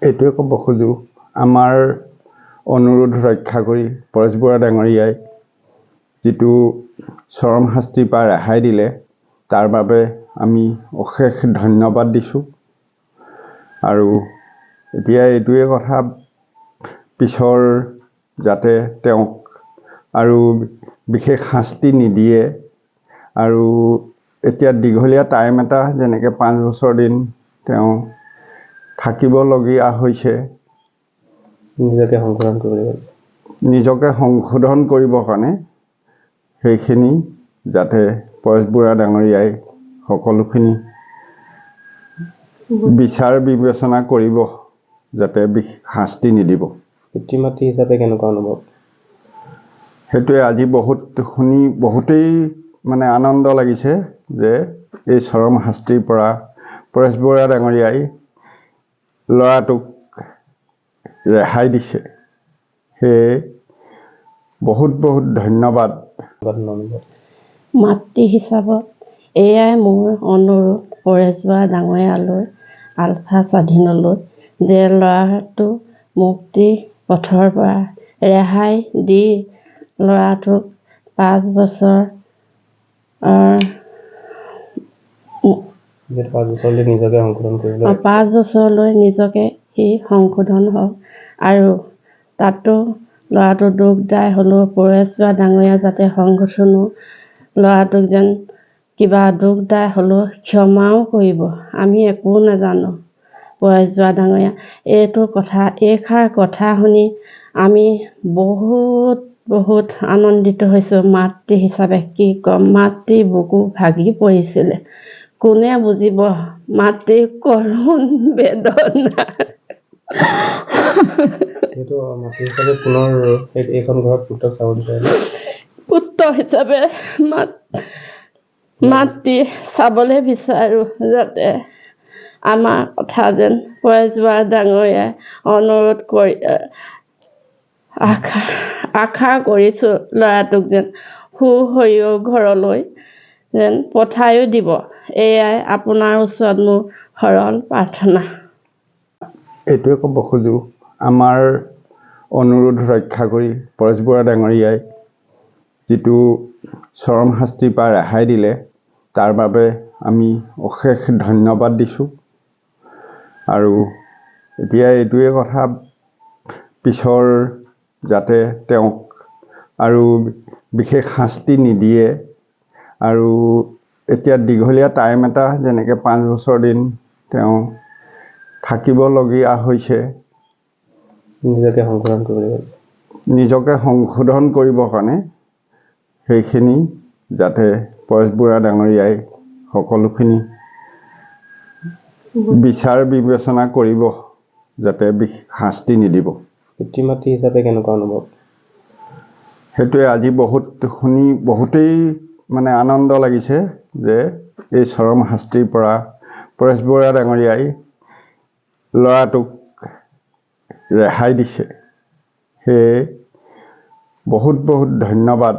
এইটোৱে ক'ব খোজোঁ, আমাৰ অনুৰোধ ৰক্ষা কৰি পৰেশ বৰুৱা ডাঙৰীয়াই যিটো চৰম শাস্তিৰ পৰা ৰেহাই দিলে তাৰ বাবে আমি অশেষ ধন্যবাদ দিছোঁ। আৰু এতিয়া এইটোৱে কথা, পিছৰ যাতে তেওঁক আৰু বিশেষ শাস্তি নিদিয়ে। আৰু এতিয়া দীঘলীয়া টাইম এটা যেনেকৈ 5 বছৰ দিন তেওঁ থাকিবলগীয়া হৈছে, নিজকে সংশোধন কৰিবৰ কাৰণে সেইখিনি যাতে পৰেশ বৰুৱা ডাঙৰীয়াই সকলোখিনি বিচাৰ বিবেচনা কৰিব, যাতে শাস্তি নিদিব। পিতৃ মাতৃ হিচাপে কেনেকুৱা অনুভৱ? সেইটোৱে আজি বহুতেই মানে আনন্দ লাগিছে যে এই চৰম শাস্তিৰ পৰা পৰেশ বৰুৱা ডাঙৰীয়াই ল'ৰাটোক ৰেহাই দিছে। সেয়ে বহুত ধন্যবাদ। মাতৃ হিচাপত এয়াই মোৰ অনুৰোধ পৰেশ বৰুৱা ডাঙৰীয়ালৈ, আলফা স্বাধীনলৈ, যে ল'ৰাটো মুক্তি পথৰ পৰা ৰেহাই দি ল'ৰাটোক 5 বছৰলৈ নিজকে সি সংশোধন হওক। আৰু তাতো ল'ৰাটো দুখ দাই হ'লেও পৰেশ বৰুৱা ডাঙৰীয়া যাতে সংগঠনো ল'ৰাটোক যেন কিবা দুখ দাই হ'লেও ক্ষমাও কৰিব। আমি একো নাজানো। পৰেশ বৰুৱা ডাঙৰীয়া এইষাৰ কথা শুনি আমি বহুত আনন্দিত হৈছোঁ। মাতৃ হিচাপে কি ক'ম, মাতৃ বুকু ভাগি পৰিছিলে। কোনে বুজিব মাতৃ কৰুণ বেদনা। পুত্ৰ হিচাপে মাতৃ চাবলৈ বিচাৰোঁ, যাতে আমাৰ কথা যেন পৰেশ বৰুৱা ডাঙৰীয়াই অনুৰোধ কৰি আশা কৰিছোঁ ল'ৰাটোক যেন সুশৰীৰ ঘৰলৈ যেন পঠাইও দিব। এয়াই আপোনাৰ ওচৰত মোৰ সৰল প্ৰাৰ্থনা। এইটোৱে ক'ব খোজোঁ, আমাৰ অনুৰোধ ৰক্ষা কৰি পৰেশ বৰুৱা ডাঙৰীয়াই যিটো চৰম শাস্তিৰ পৰা ৰেহাই দিলে তাৰ বাবে আমি অশেষ ধন্যবাদ দিছোঁ। আৰু এতিয়া এইটোৱে কথা, পিছৰ যাতে তেওঁক আৰু বিশেষ শাস্তি নিদিয়ে। আৰু এতিয়া দীঘলীয়া টাইম এটা যেনেকৈ 5 বছৰ দিন তেওঁ থাকিবলগীয়া হৈছে, নিজকে সংশোধন কৰিবৰ কাৰণে সেইখিনি যাতে পৰেশ বৰুৱা ডাঙৰীয়াই সকলোখিনি বিচাৰ বিবেচনা কৰিব, যাতে শাস্তি নিদিব। পিতৃ মাতৃ হিচাপে কেনেকুৱা অনুভৱ? সেইটোৱে আজি বহুতেই মানে আনন্দ লাগিছে যে এই চৰম শাস্তিৰ পৰা পৰেশ বৰুৱা ডাঙৰীয়াই ল'ৰাটোক ৰেহাই দিছে। সেয়ে বহুত ধন্যবাদ।